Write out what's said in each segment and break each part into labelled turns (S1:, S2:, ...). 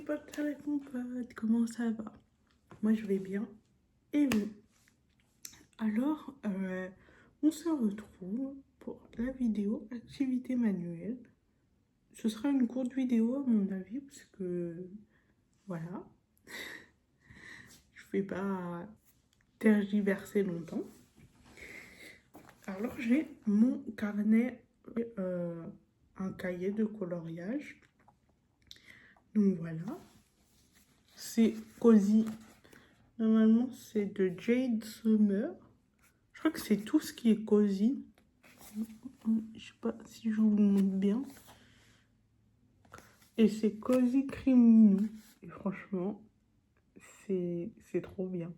S1: potes avec mon pote, comment ça va? Moi je vais bien, et vous? Alors, on se retrouve pour la vidéo activité manuelle. Ce sera une courte vidéo à mon avis, parce que, voilà, je ne vais pas tergiverser longtemps. Alors j'ai mon carnet, un cahier de coloriage. Donc voilà, c'est Cozy. Normalement, c'est de Jade Summer. Je crois que c'est tout ce qui est Cozy. Je sais pas si je vous le montre bien. Et c'est Cozy Criminal. Et franchement, c'est trop bien.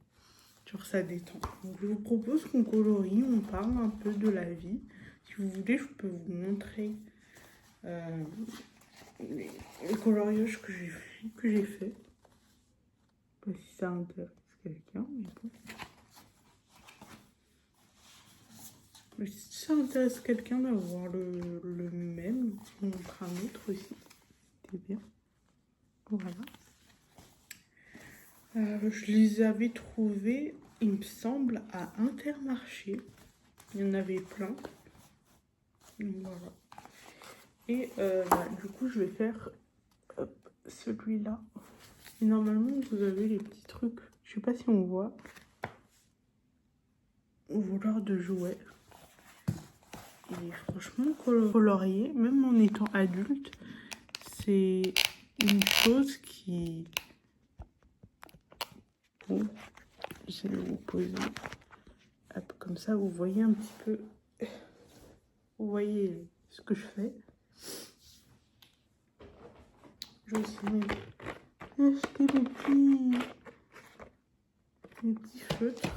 S1: Genre, ça détend. Donc, je vous propose qu'on colorie, on parle un peu de la vie. Si vous voulez, je peux vous montrer les coloriages que j'ai fait. Je sais pas si ça intéresse quelqu'un, mais bon. Mais si ça intéresse quelqu'un d'avoir le même, je vous montre un autre aussi. C'est bien. Voilà. Je les avais trouvés, il me semble, à Intermarché. Il y en avait plein. Donc, voilà. Et du coup, je vais faire celui-là. Et normalement, vous avez les petits trucs. Je sais pas si on voit. Voleur de jouets. Et franchement, colorier, même en étant adulte, c'est une chose qui... Bon, je vais vous poser. Hop, comme ça, vous voyez un petit peu... Vous voyez ce que je fais. Je vais aussi acheter mes petits feutres.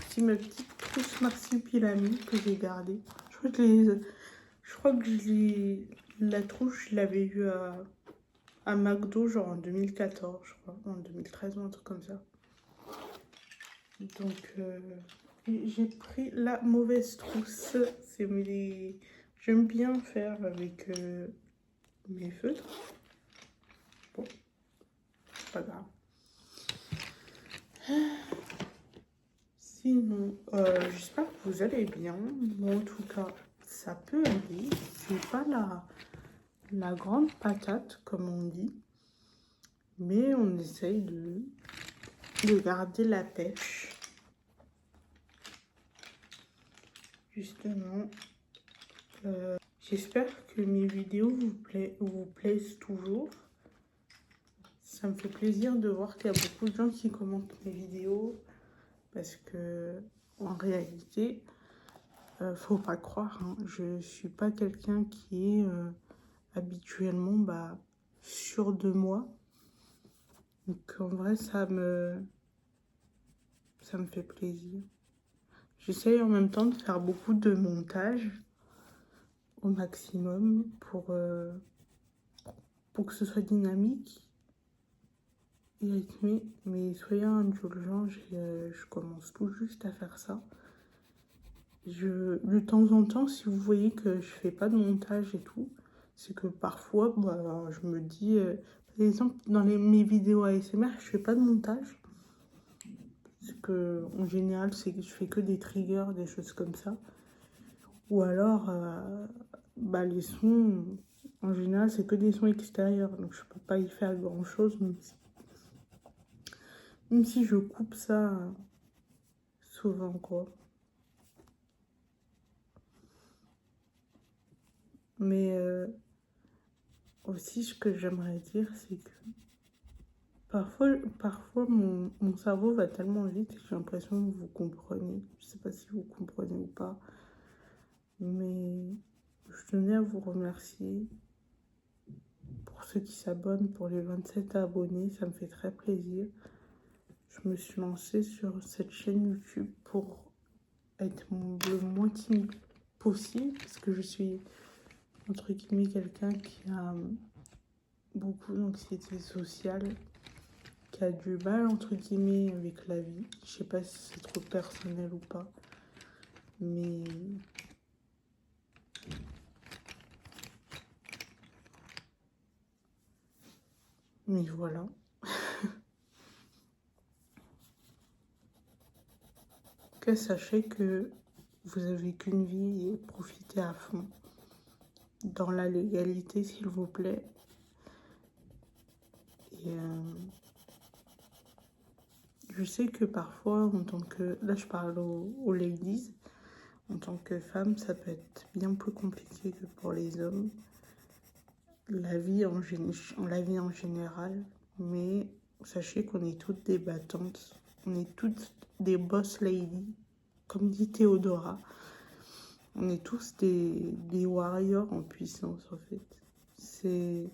S1: C'est ma petite trousse marsupilami que j'ai gardée. Je crois que la trousse, je l'avais vue à McDo, genre en 2014, je crois, en 2013 ou un truc comme ça. Donc, j'ai pris la mauvaise trousse. J'aime bien faire avec mes feutres. Bon, c'est pas grave. Sinon, j'espère que vous allez bien. Bon, en tout cas, ça peut aller. C'est pas la grande patate, comme on dit. Mais on essaye de garder la pêche. Justement, j'espère que mes vidéos vous plaisent toujours. Ça me fait plaisir de voir qu'il y a beaucoup de gens qui commentent mes vidéos. Parce que, en réalité, faut pas croire, hein, je suis pas quelqu'un qui est habituellement sûr de moi. Donc en vrai, ça me fait plaisir. J'essaye en même temps de faire beaucoup de montage au maximum pour que ce soit dynamique et rythmé. Mais soyez indulgents, je commence tout juste à faire ça. De temps en temps, si vous voyez que je fais pas de montage et tout, c'est que parfois, je me dis, par exemple, dans mes vidéos ASMR, je fais pas de montage. Parce que, en général, je fais que des triggers, des choses comme ça. Ou alors, les sons, en général, c'est que des sons extérieurs. Donc, je peux pas y faire grand chose, même si je coupe ça souvent, quoi. Mais aussi, ce que j'aimerais dire, c'est que parfois mon cerveau va tellement vite que j'ai l'impression que vous comprenez. Je sais pas si vous comprenez ou pas. Mais je tenais à vous remercier pour ceux qui s'abonnent, pour les 27 abonnés. Ça me fait très plaisir. Je me suis lancée sur cette chaîne YouTube pour être le moins timide possible. Parce que je suis, entre guillemets, quelqu'un qui a beaucoup d'anxiété sociale, qui a du mal, entre guillemets, avec la vie. Je sais pas si c'est trop personnel ou pas. Mais Mais voilà. Que sachez que vous avez qu'une vie et profitez à fond. Dans la légalité, s'il vous plaît. Et je sais que parfois, en tant que... Là, je parle aux ladies. En tant que femme, ça peut être bien plus compliqué que pour les hommes. La vie en général. Mais sachez qu'on est toutes des battantes. On est toutes des boss ladies. Comme dit Théodora. On est tous des warriors en puissance, en fait. C'est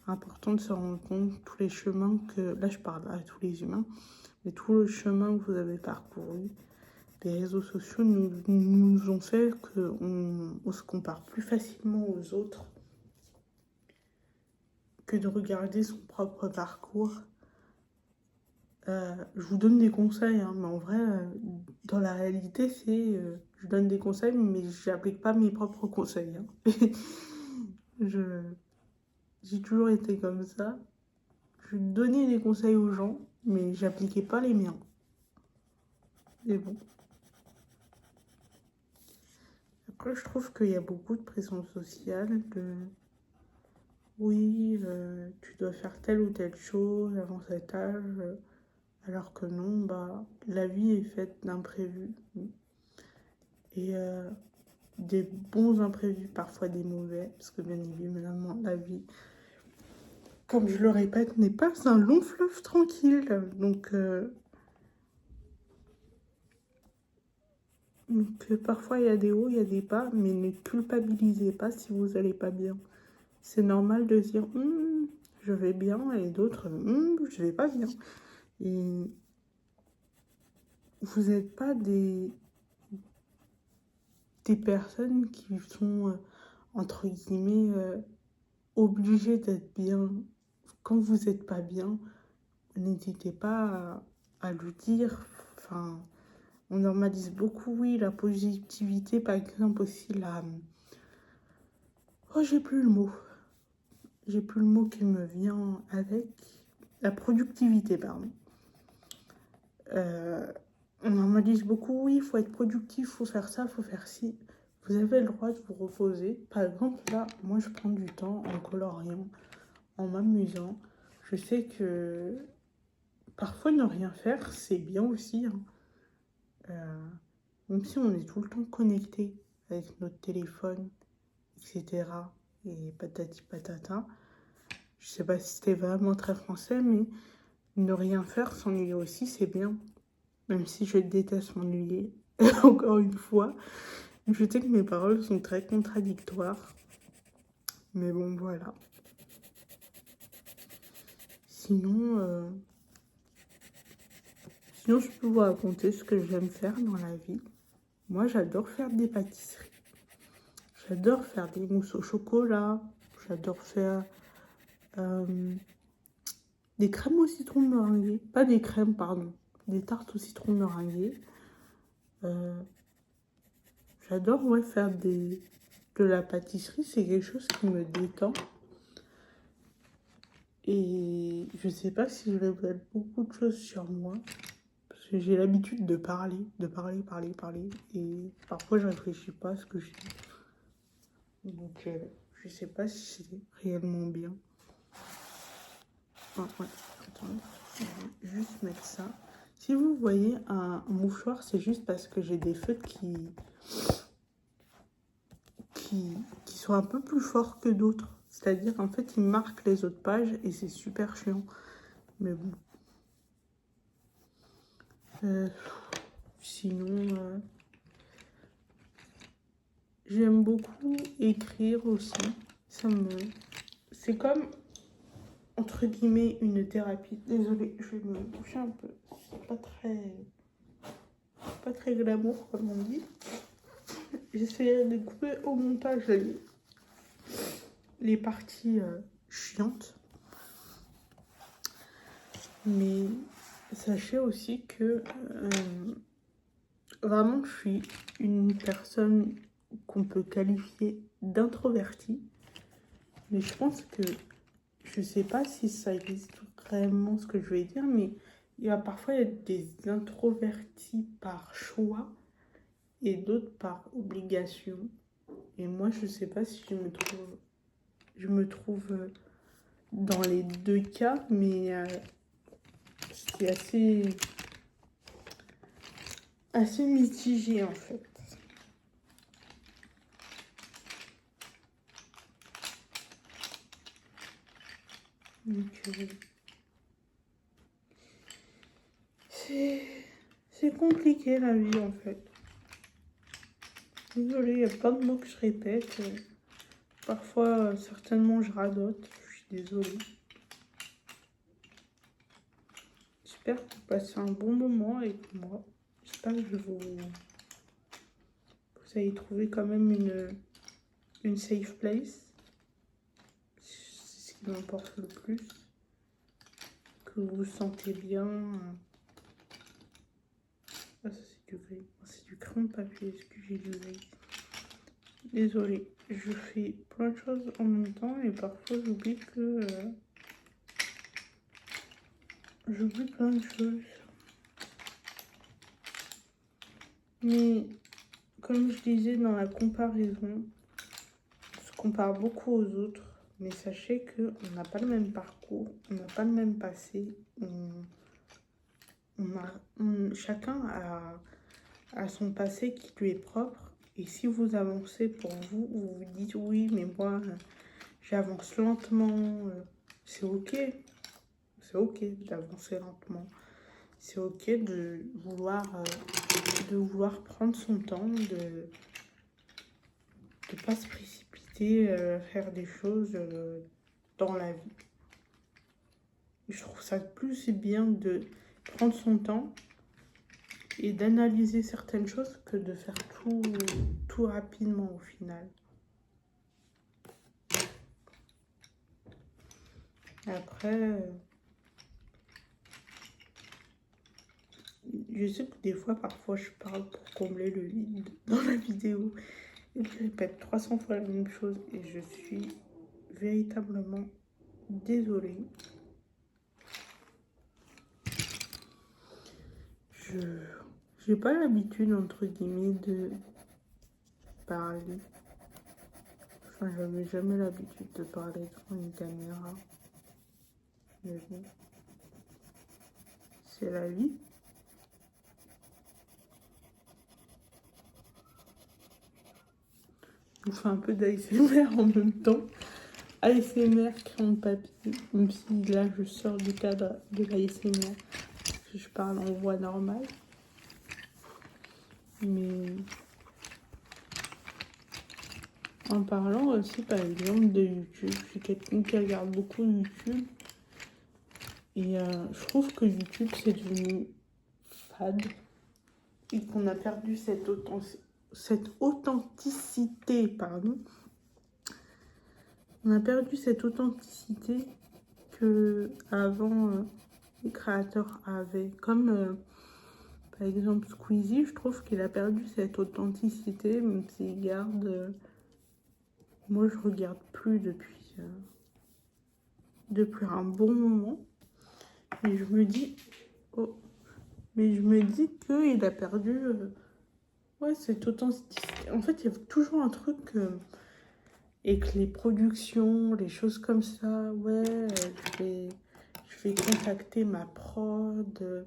S1: important de se rendre compte tous les chemins que... Là, je parle à tous les humains. Mais tout le chemin que vous avez parcouru. Les réseaux sociaux nous ont fait qu'on se compare plus facilement aux autres que de regarder son propre parcours. Je vous donne des conseils, hein, mais en vrai, dans la réalité, je donne des conseils, mais je n'applique pas mes propres conseils. Hein. J'ai toujours été comme ça. Je donnais des conseils aux gens, mais j'appliquais pas les miens. Et bon. Après, je trouve qu'il y a beaucoup de pression sociale, oui, tu dois faire telle ou telle chose avant cet âge, alors que non, bah, la vie est faite d'imprévus. Et des bons imprévus, parfois des mauvais, parce que bien évidemment, la vie, comme je le répète, n'est pas un long fleuve tranquille. Donc parfois, il y a des hauts, il y a des bas, mais ne culpabilisez pas si vous n'allez pas bien. C'est normal de dire je vais bien et d'autres je vais pas bien. Et vous n'êtes pas des personnes qui sont entre guillemets obligées d'être bien. Quand vous n'êtes pas bien, n'hésitez pas à le dire. Enfin, on normalise beaucoup, oui, la positivité, par exemple aussi la... Oh, j'ai plus le mot. J'ai plus le mot qui me vient avec. La productivité, pardon. On normalise beaucoup, oui, il faut être productif, il faut faire ça, il faut faire ci. Vous avez le droit de vous reposer. Par exemple, là, moi, je prends du temps en coloriant, en m'amusant. Je sais que parfois, ne rien faire, c'est bien aussi. Hein. Même si on est tout le temps connecté avec notre téléphone, etc. Et patati patata. Je sais pas si c'était vraiment très français, mais ne rien faire, s'ennuyer aussi, c'est bien. Même si je déteste m'ennuyer, encore une fois. Je sais que mes paroles sont très contradictoires. Mais bon, voilà. Sinon, sinon, je peux vous raconter ce que j'aime faire dans la vie. Moi, j'adore faire des pâtisseries. J'adore faire des mousses au chocolat. J'adore faire des crèmes au citron meringuées. Pas des crèmes, pardon. Des tartes au citron meringuées. J'adore faire de la pâtisserie. C'est quelque chose qui me détend. Et je sais pas si je révèle beaucoup de choses sur moi. Parce que j'ai l'habitude de parler. Parler. Et parfois, je réfléchis pas à ce que je dis. Donc, je sais pas si c'est réellement bien. Ah, ouais, attendez. Je vais juste mettre ça. Si vous voyez un mouchoir, c'est juste parce que j'ai des feutres qui sont un peu plus forts que d'autres. C'est-à-dire, en fait, ils marquent les autres pages et c'est super chiant. Mais bon. Sinon, j'aime beaucoup écrire aussi. C'est comme, entre guillemets, une thérapie. Désolée, je vais me boucher un peu. C'est pas très glamour, comme on dit. J'essaierai de couper au montage les parties chiantes. Mais sachez aussi que vraiment, je suis une personne qu'on peut qualifier d'introvertie. Mais je pense que je je sais pas si ça existe vraiment ce que je vais dire, mais il y a parfois des introvertis par choix et d'autres par obligation. Et moi, je sais pas si je me trouve dans les deux cas, mais c'est assez mitigé en fait. Donc, c'est compliqué la vie en fait. Désolée, il y a plein de mots que je répète. Parfois, certainement, je radote. Je suis désolée. J'espère que vous passez un bon moment avec moi. J'espère que vous allez trouver quand même une safe place. C'est ce qui m'importe le plus. Que vous vous sentez bien. Ah, ça c'est du gris. C'est du crayon de papier. Est-ce que j'ai du gris? Désolée. Je fais plein de choses en même temps et parfois j'oublie que... j'oublie plein de choses. Mais comme je disais dans la comparaison, on se compare beaucoup aux autres. Mais sachez qu'on n'a pas le même parcours, on n'a pas le même passé. Chacun a son passé qui lui est propre. Et si vous avancez pour vous, vous vous dites oui, mais moi, j'avance lentement. C'est ok. C'est ok d'avancer lentement. C'est ok de vouloir prendre son temps, de ne pas se précipiter à faire des choses dans la vie. Je trouve ça plus bien de prendre son temps et d'analyser certaines choses que de faire tout rapidement au final. Après, je sais que des fois, parfois, je parle pour combler le vide dans la vidéo. Et je répète 300 fois la même chose et je suis véritablement désolée. Je n'ai pas l'habitude, entre guillemets, de parler. Enfin, j'avais jamais l'habitude de parler devant une caméra. Mais bon, c'est la vie. Je vous fais un peu d'ASMR en même temps. ASMR, crayon de papier. Même si là, je sors du cadre de l'ASMR. Je parle en voix normale. Mais en parlant aussi, par exemple, de YouTube. Je suis quelqu'un qui regarde beaucoup YouTube. Et je trouve que YouTube, c'est devenu fade. Et qu'on a perdu cette authenticité, pardon. On a perdu cette authenticité que avant les créateurs avaient. Comme par exemple Squeezie, je trouve qu'il a perdu cette authenticité, même s'il garde... moi, je regarde plus depuis un bon moment. Et je me dis... Oh, mais je me dis qu'il a perdu... ouais, cette authenticité. En fait, il y a toujours un truc... et que les productions, les choses comme ça, ouais, je vais contacter ma prod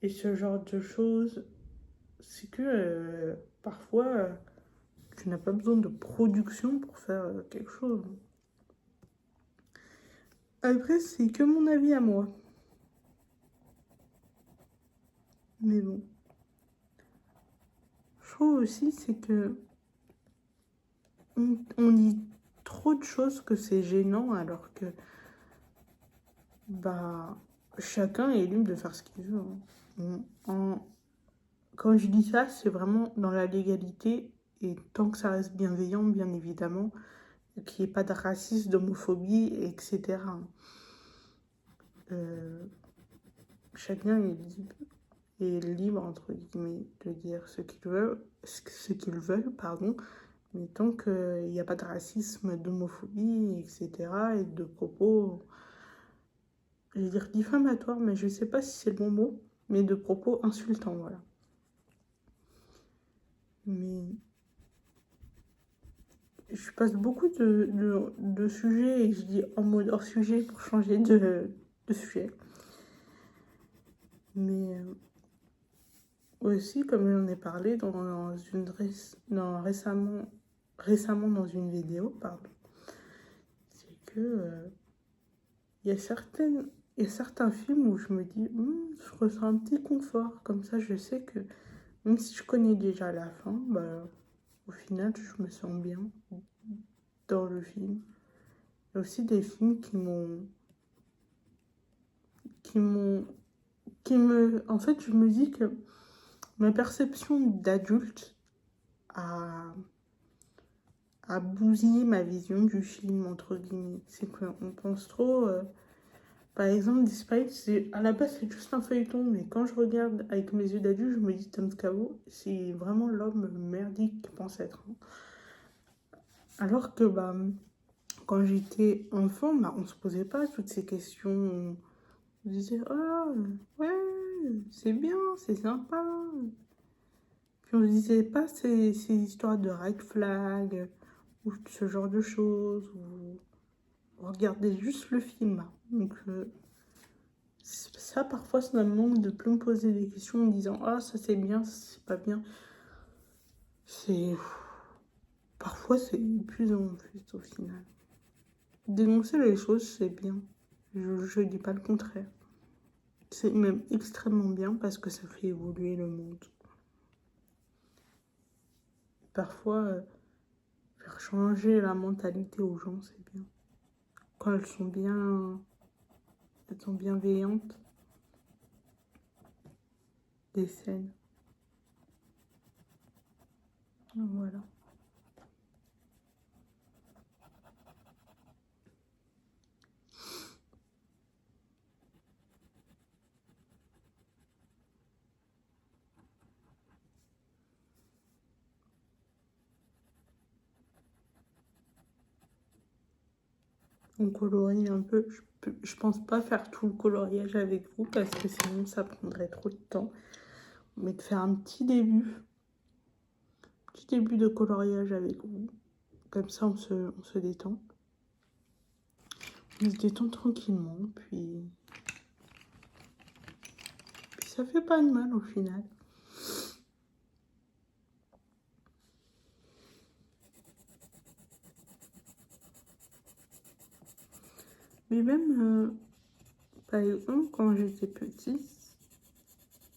S1: et ce genre de choses. C'est que parfois, tu n'as pas besoin de production pour faire quelque chose. Après, c'est que mon avis à moi. Mais bon. Je trouve aussi, c'est que on dit trop de choses que c'est gênant, alors que bah chacun est libre de faire ce qu'il veut. Quand je dis ça, c'est vraiment dans la légalité et tant que ça reste bienveillant, bien évidemment, qu'il n'y ait pas de racisme, d'homophobie, etc. Chacun est libre, entre guillemets, de dire ce qu'ils veulent, pardon, Mais tant qu'il n'y a pas de racisme, d'homophobie, etc., et de propos, je vais dire diffamatoires, mais je ne sais pas si c'est le bon mot, mais de propos insultants, voilà. Mais je passe beaucoup de sujets et je dis en mode hors sujet pour changer de sujet. Mais aussi, comme j'en ai parlé récemment dans une vidéo, pardon, c'est que il y a certains films où je me dis, je ressens un petit confort. Comme ça, je sais que même si je connais déjà la fin, bah, au final, je me sens bien dans le film. Il y a aussi des films en fait, je me dis que ma perception d'adulte a bousillé ma vision du film, entre guillemets. C'est qu'on pense trop... par exemple, Despite, à la base, c'est juste un feuilleton, mais quand je regarde avec mes yeux d'adulte, je me dis Tom Scavo, c'est vraiment l'homme merdique qu'il pense être. Alors que bah, quand j'étais enfant, bah, on ne se posait pas toutes ces questions. On disait, oh, ouais, c'est bien, c'est sympa. Puis on ne disait pas ces histoires de red flag ou ce genre de choses. On regardait juste le film. Donc, ça, parfois, ça me manque de plus me poser des questions en me disant, ah, ça c'est bien, ça c'est pas bien. Parfois, c'est épuisant en fait, au final. Dénoncer les choses, c'est bien. Je dis pas le contraire. C'est même extrêmement bien parce que ça fait évoluer le monde. Parfois, faire changer la mentalité aux gens, c'est bien. Quand elles sont bienveillantes, des scènes. Voilà. On colorie un peu. Je pense pas faire tout le coloriage avec vous parce que sinon ça prendrait trop de temps. Mais de faire un petit début de coloriage avec vous. Comme ça, on se détend. On se détend tranquillement. Puis ça fait pas de mal au final. Mais même, par exemple, quand j'étais petite,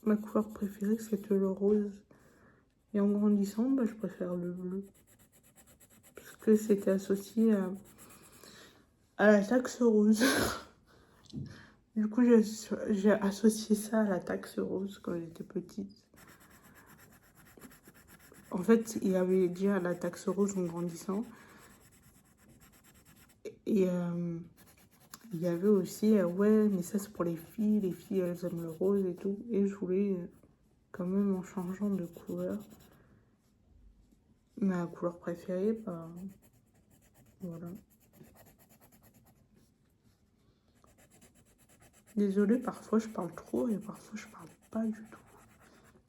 S1: ma couleur préférée, c'était le rose. Et en grandissant, bah, je préfère le bleu. Parce que c'était associé à la taxe rose. Du coup, j'ai associé ça à la taxe rose quand j'étais petite. En fait, il y avait déjà la taxe rose en grandissant. Et il y avait aussi, ouais, mais ça c'est pour les filles elles aiment le rose et tout. Et je voulais, quand même, en changeant de couleur, ma couleur préférée, bah, voilà. Désolée, parfois je parle trop et parfois je parle pas du tout.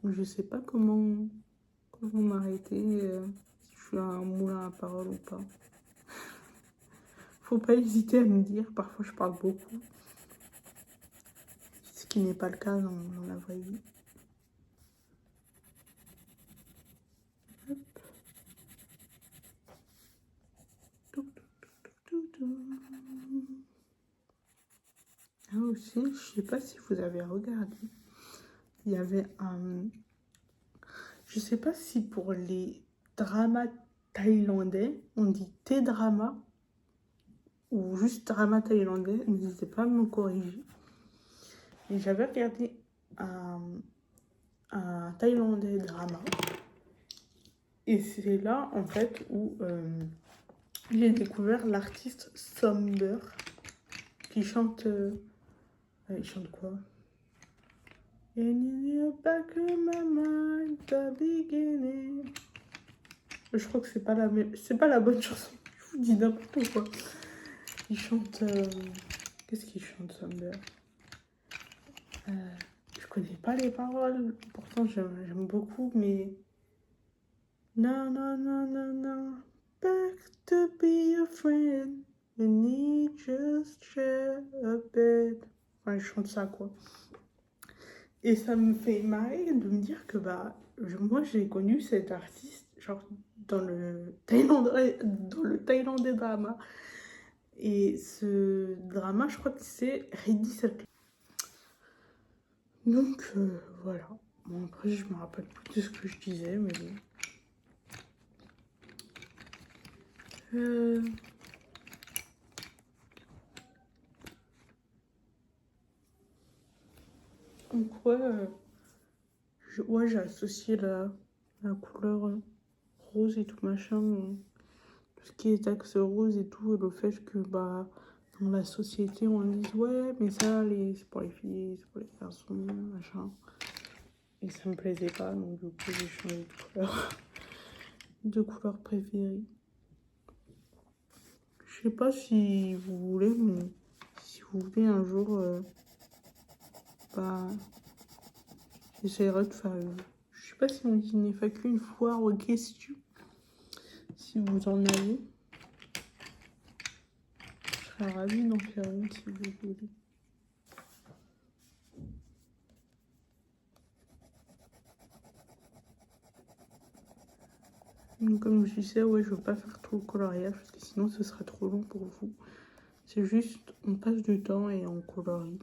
S1: Donc je sais pas comment m'arrêter, si je suis un moulin à parole ou pas. Faut pas hésiter à me dire, parfois je parle beaucoup. Ce qui n'est pas le cas dans la vraie vie. Ah aussi, je sais pas si vous avez regardé, il y avait un... Je sais pas si pour les dramas thaïlandais, on dit T-drama ou juste drama thaïlandais, n'hésitez pas à me corriger. Et j'avais regardé un thaïlandais drama. Et c'est là, en fait, où j'ai découvert l'artiste Somber qui chante... il chante quoi? And in the back of my mind, the beginning. Je crois que c'est pas la même... C'est pas la bonne chanson. Je vous dis n'importe quoi. Il chante... Qu'est-ce qu'il chante, Thunder? Je connais pas les paroles. Pourtant, j'aime beaucoup, mais... Non, non, non, non, non. Back to be your friend. We need just share a bed. Enfin, je chante ça, quoi. Et ça me fait marrer de me dire que, bah, moi, j'ai connu cet artiste, genre, dans le Thaïlandais drama. Et ce drama, je crois que c'est Ready Set. Donc, voilà. Bon, après, je me rappelle plus de ce que je disais, mais bon. Donc, ouais, j'ai associé la couleur rose et tout machin, tout ce qui est axe rose et tout, et le fait que, bah, dans la société, on dise, ouais, mais ça, c'est pour les filles, c'est pour les garçons, machin. Et ça me plaisait pas, donc du coup, j'ai changé de couleur, de couleur préférée. Je sais pas si vous voulez, mais si vous voulez un jour, bah, j'essaierai de faire je sais pas si on dit une FAQ, une foire aux questions. Si vous en avez, je serais ravie d'en faire une si vous voulez. Donc, comme je disais, ouais, je veux pas faire tout le coloriage parce que sinon ce serait trop long pour vous. C'est juste, on passe du temps et on colorie.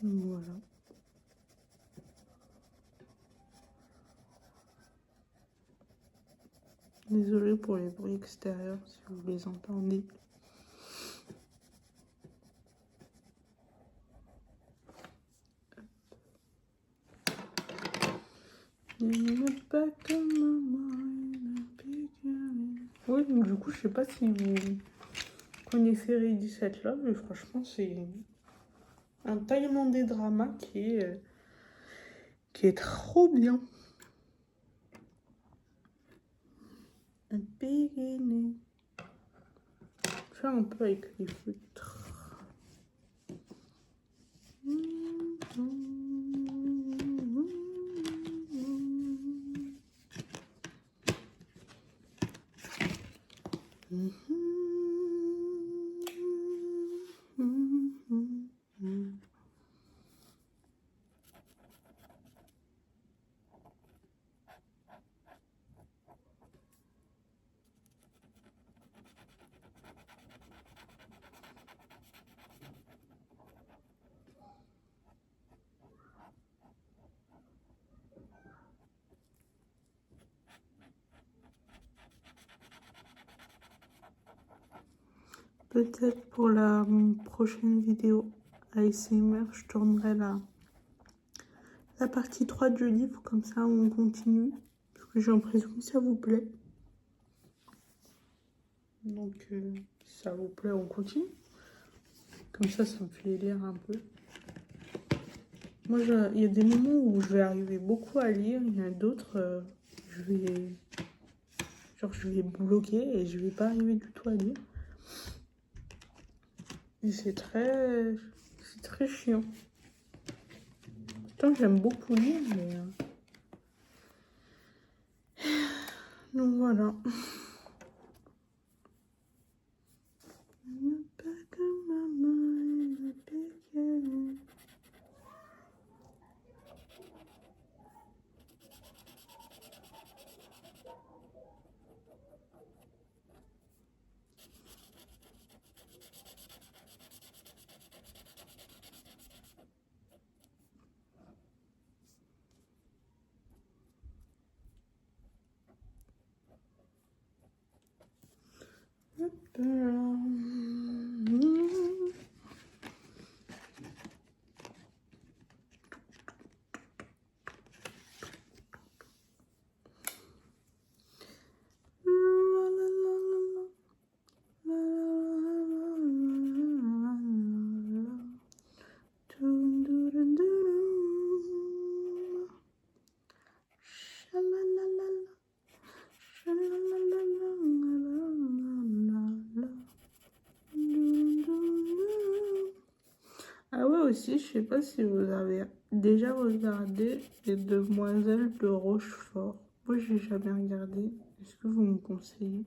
S1: Voilà. Désolée pour les bruits extérieurs si vous les entendez. Oui, donc du coup, je sais pas si vous connaissez Ready Set Love, mais franchement, c'est un Thaïlandais drama qui est trop bien. Un beginning. Je fais un peu avec les feutres. Peut-être pour la prochaine vidéo ASMR, je tournerai la partie 3 du livre, comme ça on continue. Parce que j'ai l'impression que ça vous plaît. Donc, si ça vous plaît, on continue. Comme ça me fait lire un peu. Moi, il y a des moments où je vais arriver beaucoup à lire. Il y en a d'autres, je vais bloquer et je vais pas arriver du tout à lire. Et c'est très chiant. Pourtant, j'aime beaucoup lire, mais... Donc, voilà. aussi, je sais pas si vous avez déjà regardé Les Demoiselles de Rochefort. Moi, j'ai jamais regardé. Est-ce que vous me conseillez?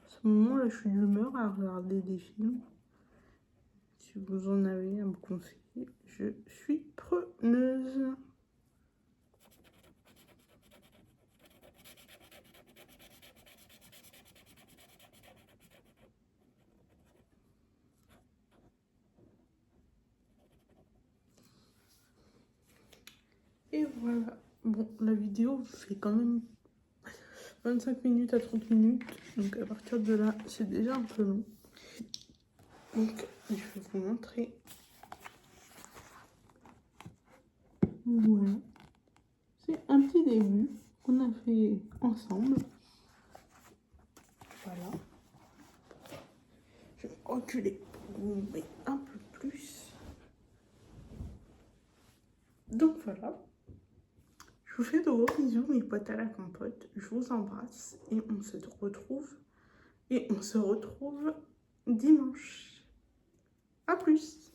S1: À ce moment-là, je suis d'humeur à regarder des films. Si vous en avez à me conseiller, je suis preneuse. Et voilà. Bon, la vidéo fait quand même 25 minutes à 30 minutes. Donc à partir de là, c'est déjà un peu long. Donc je vais vous montrer. Voilà. C'est un petit début qu'on a fait ensemble. Voilà. Je vais reculer pour vous montrer un peu plus. Donc voilà. Je vous fais de gros bisous, mes potes à la compote. Je vous embrasse et on se retrouve dimanche. À plus!